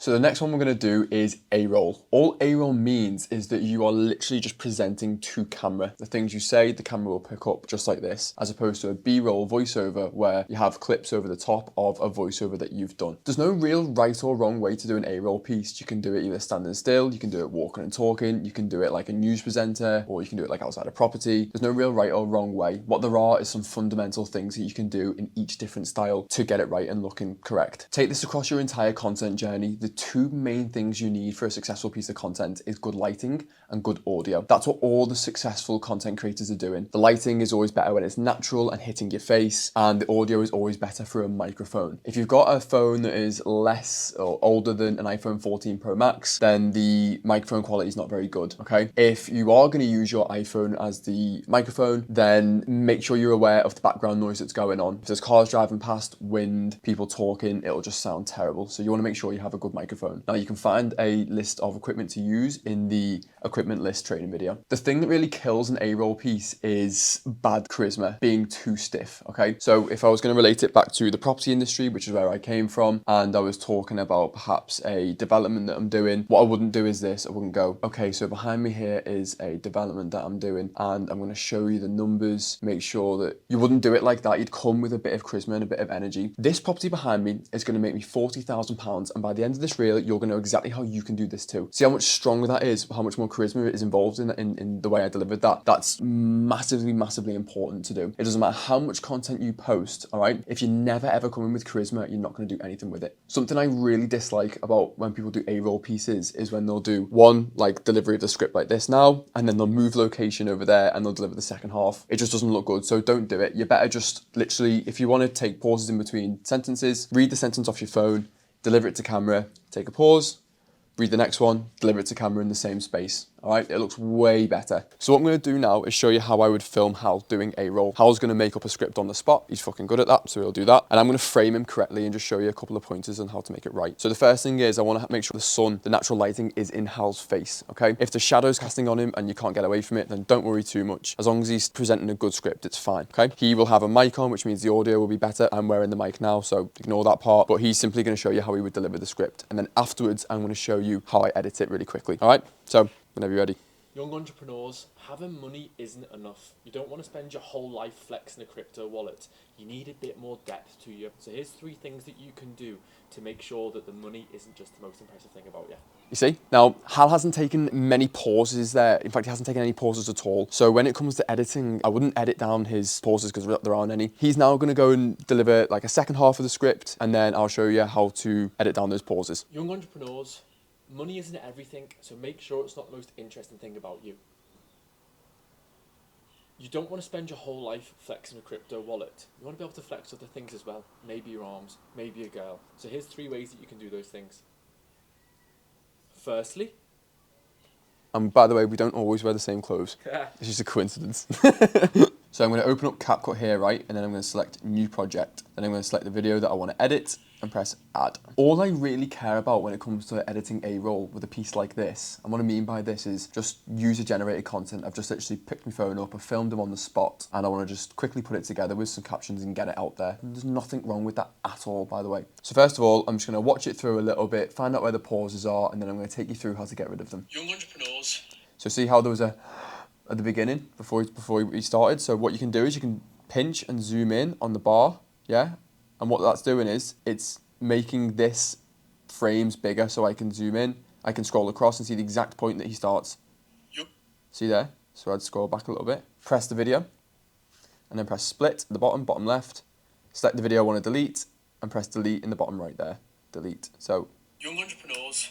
So the next one we're going to do is A-roll. All A-roll means is that you are literally just presenting to camera. The things you say, the camera will pick up just like this, as opposed to a B-roll voiceover where you have clips over the top of a voiceover that you've done. There's no real right or wrong way to do an A-roll piece. You can do it either standing still, you can do it walking and talking, you can do it like a news presenter, or you can do it like outside a property. There's no real right or wrong way. What there are is some fundamental things that you can do in each different style to get it right and looking correct. Take this across your entire content journey. The two main things you need for a successful piece of content is good lighting and good audio. That's what all the successful content creators are doing. The lighting is always better when it's natural and hitting your face, and the audio is always better for a microphone. If you've got a phone that is less or older than an iPhone 14 Pro Max, then the microphone quality is not very good, okay? If you are going to use your iPhone as the microphone, then make sure you're aware of the background noise that's going on. If there's cars driving past, wind, people talking, it'll just sound terrible. So you want to make sure you have a good microphone. Now you can find a list of equipment to use in the equipment list training video. The thing that really kills an A-roll piece is bad charisma, being too stiff, okay? So if I was going to relate it back to the property industry, which is where I came from, and I was talking about perhaps a development that I'm doing, what I wouldn't do is this. I wouldn't go, okay, so behind me here is a development that I'm doing, and I'm going to show you the numbers, make sure that you wouldn't do it like that. You'd come with a bit of charisma and a bit of energy. This property behind me is going to make me £40,000, and by the end of this reel, you're going to know exactly how you can do this too. See how much stronger that is, how much more charisma is involved in the way I delivered that. That's massively important to do. It doesn't matter how much content you post, all right? If you never ever come in with charisma, you're not going to do anything with it. Something I really dislike about when people do A-roll pieces is when they'll do one like delivery of the script like this now, and then they'll move location over there and they'll deliver the second half. It just doesn't look good, so don't do it. You better just literally, if you want to take pauses in between sentences, read the sentence off your phone, deliver it to camera, take a pause, read the next one, deliver it to camera in the same space. All right, it looks way better. So what I'm going to do now is show you how I would film Hal doing A-roll. Hal's going to make up a script on the spot. He's fucking good at that, so he'll do that. And I'm going to frame him correctly and just show you a couple of pointers on how to make it right. So the first thing is I want to make sure the sun, the natural lighting is in Hal's face, okay? If the shadow's casting on him and you can't get away from it, then don't worry too much. As long as he's presenting a good script, it's fine, okay? He will have a mic on, which means the audio will be better. I'm wearing the mic now, so ignore that part. But he's simply going to show you how he would deliver the script. And then afterwards, I'm going to show you how I edit it really quickly, all right? So whenever you're ready. Young entrepreneurs, having money isn't enough. You don't want to spend your whole life flexing a crypto wallet. You need a bit more depth to you. So here's 3 things that you can do to make sure that the money isn't just the most impressive thing about you. You see? Now, Hal hasn't taken many pauses there. In fact, he hasn't taken any pauses at all. So when it comes to editing, I wouldn't edit down his pauses because there aren't any. He's now going to go and deliver like a second half of the script, and then I'll show you how to edit down those pauses. Young entrepreneurs, money isn't everything, so make sure it's not the most interesting thing about you. You don't want to spend your whole life flexing a crypto wallet. You want to be able to flex other things as well. Maybe your arms, maybe a girl. So here's 3 ways that you can do those things. Firstly, And by the way, we don't always wear the same clothes. It's just a coincidence. So I'm going to open up CapCut here, right? And then I'm going to select New Project. Then I'm going to select the video that I want to edit and press Add. All I really care about when it comes to editing A-roll with a piece like this, and what I mean by this is just user-generated content. I've just literally picked my phone up, I filmed them on the spot, and I want to just quickly put it together with some captions and get it out there. And there's nothing wrong with that at all, by the way. So first of all, I'm just going to watch it through a little bit, find out where the pauses are, and then I'm going to take you through how to get rid of them. young entrepreneurs. So see how there was a at the beginning before we started. So what you can do is you can pinch and zoom in on the bar, yeah? And what that's doing is it's making this frames bigger so I can zoom in. I can scroll across and see the exact point that he starts. Yep. See there? So I'd scroll back a little bit, press the video, and then press split at the bottom left, select the video I want to delete, and press delete in the bottom right there. Delete. So Young entrepreneurs,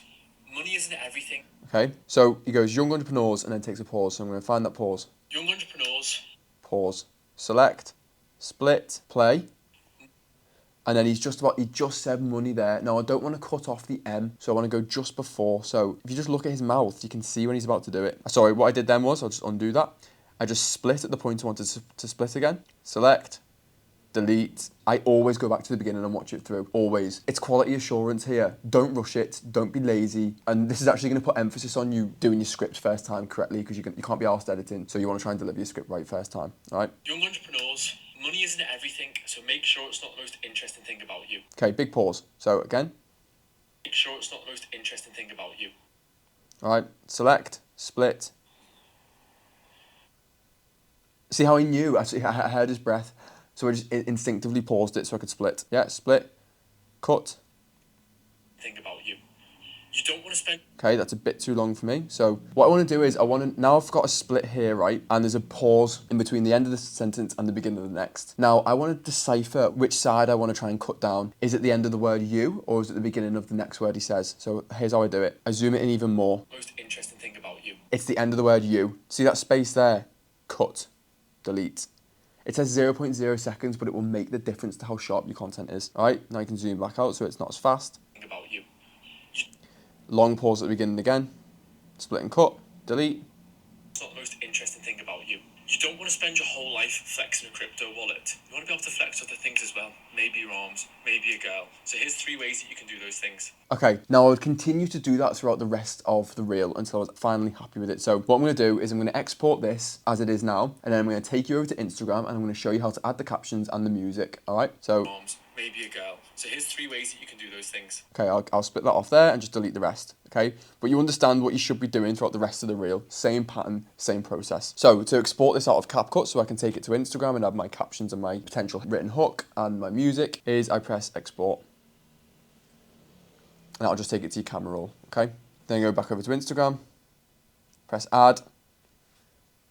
money isn't everything. okay, so he goes young entrepreneurs and then takes a pause. So I'm going to find that pause. Young entrepreneurs. Pause. Select. Split. Play. And then he just said money there. Now I don't want to cut off the M, so I want to go just before. So if you just look at his mouth, you can see when he's about to do it. Sorry, what I did then was, I'll just undo that. I just split at the point I wanted to split again. Select. Delete. I always go back to the beginning and watch it through, always. It's quality assurance here. Don't rush it, don't be lazy. And this is actually going to put emphasis on you doing your script first time correctly, because you can't be arsed editing, so you want to try and deliver your script right first time, all right? Young entrepreneurs, money isn't everything, so make sure it's not the most interesting thing about you. Okay, big pause. So again, Make sure it's not the most interesting thing about you. All right, select, split. See how he knew? Actually, I heard his breath, so I just instinctively paused it so I could split. Yeah, split, cut. Think about you. You don't want to spend. Okay, that's a bit too long for me. So what I want to do is now I've got a split here, right? And there's a pause in between the end of the sentence and the beginning of the next. Now I want to decipher which side I want to try and cut down. Is it the end of the word you, or is it the beginning of the next word he says? So here's how I do it. I zoom it in even more. Most interesting thing about you. It's the end of the word you. See that space there? Cut, delete. It says 0.0 seconds, but it will make the difference to how sharp your content is. All right, now you can zoom back out so it's not as fast. Think about you. Long pause at the beginning again. Split and cut, delete. It's not the most interesting thing about you. You don't want to spend your whole life flexing a crypto wallet. You want to be able to flex other things as well. Maybe your arms, maybe a girl. So here's 3 ways that you can do those things. Okay, now I would continue to do that throughout the rest of the reel until I was finally happy with it. So what I'm going to do is I'm going to export this as it is now, and then I'm going to take you over to Instagram and I'm going to show you how to add the captions and the music. All right, so Arms, maybe a girl. So here's 3 ways that you can do those things. okay, I'll split that off there and just delete the rest. Okay, but you understand what you should be doing throughout the rest of the reel. Same pattern, same process. So to export this out of CapCut so I can take it to Instagram and add my captions and my potential written hook and my music is I press export. And I'll just take it to your camera roll, okay? Then go back over to Instagram, press add,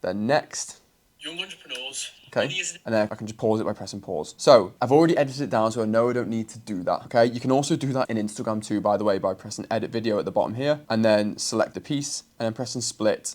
then next. Young entrepreneurs. Okay, and then I can just pause it by pressing pause. So I've already edited it down, so I know I don't need to do that, okay? You can also do that in Instagram too, by the way, by pressing edit video at the bottom here, and then select the piece, and then pressing split,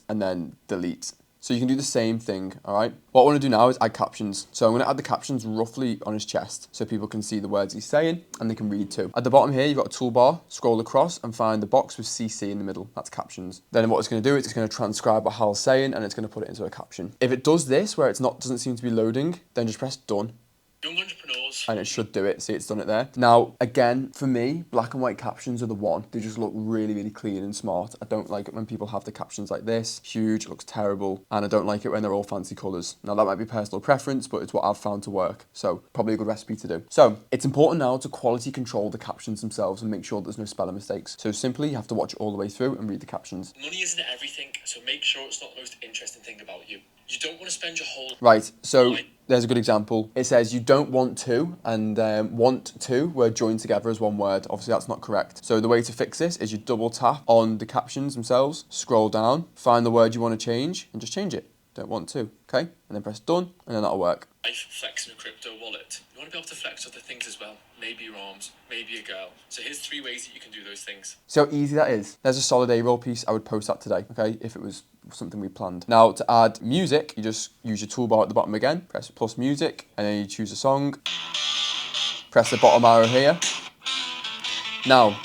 and then delete. So you can do the same thing, all right? What I want to do now is add captions. So I'm going to add the captions roughly on his chest so people can see the words he's saying and they can read too. At the bottom here, you've got a toolbar, scroll across and find the box with CC in the middle. That's captions. Then what it's going to do is it's going to transcribe what Hal's saying and it's going to put it into a caption. If it does this where doesn't seem to be loading, then just press done. Young entrepreneurs. And it should do it. See, it's done it there. Now, again, for me, black and white captions are the one. They just look really, really clean and smart. I don't like it when people have the captions like this. Huge, looks terrible. And I don't like it when they're all fancy colours. Now, that might be personal preference, but it's what I've found to work. So, probably a good recipe to do. So, it's important now to quality control the captions themselves and make sure there's no spelling mistakes. So, simply, you have to watch it all the way through and read the captions. Money isn't everything, so make sure it's not the most interesting thing about you. You don't want to spend your whole... Right, so there's a good example. It says you don't want to, and want to were joined together as one word. Obviously, that's not correct. So the way to fix this is you double tap on the captions themselves, scroll down, find the word you want to change, and just change it. Don't want to, okay? And then press done, and then that'll work. Life flexing a crypto wallet. You want to be able to flex other things as well. Maybe your arms, maybe a girl. So here's 3 ways that you can do those things. See how easy that is? There's a solid A-roll piece. I would post that today, okay? If it was something we planned. Now, to add music, you just use your toolbar at the bottom again, press plus music, and then you choose a song. Press the bottom arrow here. Now,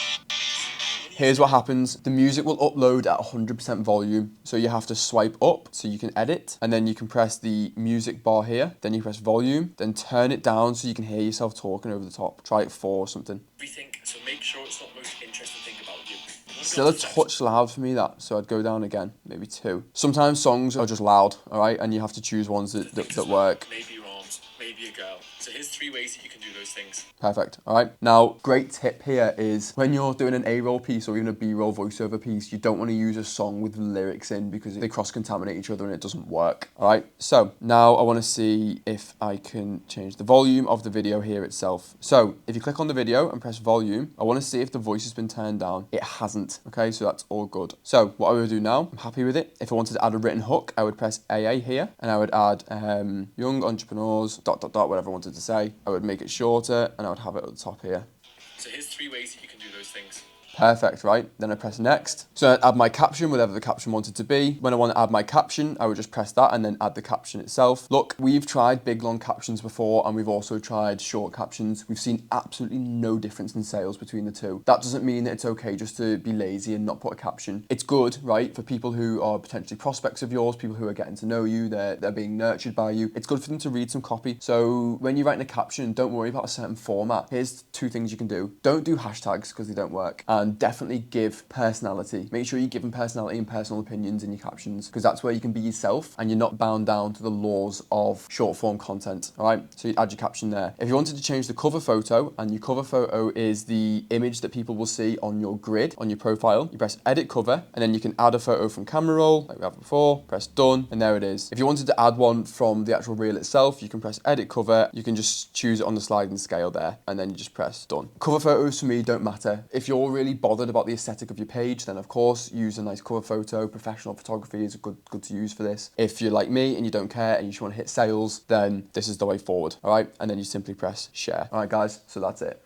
here's what happens. The music will upload at 100% volume. So you have to swipe up so you can edit. And then you can press the music bar here. Then you press volume. Then turn it down so you can hear yourself talking over the top. Try it 4 or something. Everything, so make sure it's not the most interesting thing about you. Still a touch loud for me, that. So I'd go down again. Maybe 2. Sometimes songs are just loud, all right? And you have to choose ones that work. Maybe your arms, maybe a girl. So here's 3 ways that you can do those things. Perfect. All right. Now, great tip here is when you're doing an A-roll piece or even a B-roll voiceover piece, you don't want to use a song with lyrics in because they cross-contaminate each other and it doesn't work. All right. So now I want to see if I can change the volume of the video here itself. So if you click on the video and press volume, I want to see if the voice has been turned down. It hasn't. Okay. So that's all good. So what I would do now, I'm happy with it. If I wanted to add a written hook, I would press AA here and I would add young entrepreneurs, ... whatever I wanted to say. I would make it shorter and I would have it at the top here. So here's 3 ways that you can do those things. Perfect, right? Then I press next. So I'd add my caption, whatever the caption wanted to be. When I want to add my caption, I would just press that and then add the caption itself. Look, we've tried big long captions before and we've also tried short captions. We've seen absolutely no difference in sales between the two. That doesn't mean that it's okay just to be lazy and not put a caption. It's good, right? For people who are potentially prospects of yours, people who are getting to know you, they're being nurtured by you. It's good for them to read some copy. So when you're writing a caption, don't worry about a certain format. Here's 2 things you can do. Don't do hashtags because because they don't work. And definitely give personality. Make sure you give them personality and personal opinions in your captions, because that's where you can be yourself and you're not bound down to the laws of short form content. All right, so you add your caption there. If you wanted to change the cover photo, and your cover photo is the image that people will see on your grid, on your profile, you press edit cover, and then you can add a photo from camera roll like we have before, press done, and there it is. If you wanted to add one from the actual reel itself, you can press edit cover, you can just choose it on the sliding scale there, and then you just press done. Cover photos for me don't matter. If you're really bothered about the aesthetic of your page, then of course use a nice cover photo. Professional photography is good to use for this. If you're like me and you don't care and you just want to hit sales, then this is the way forward. All right, and then you simply press share. All right guys, so that's it.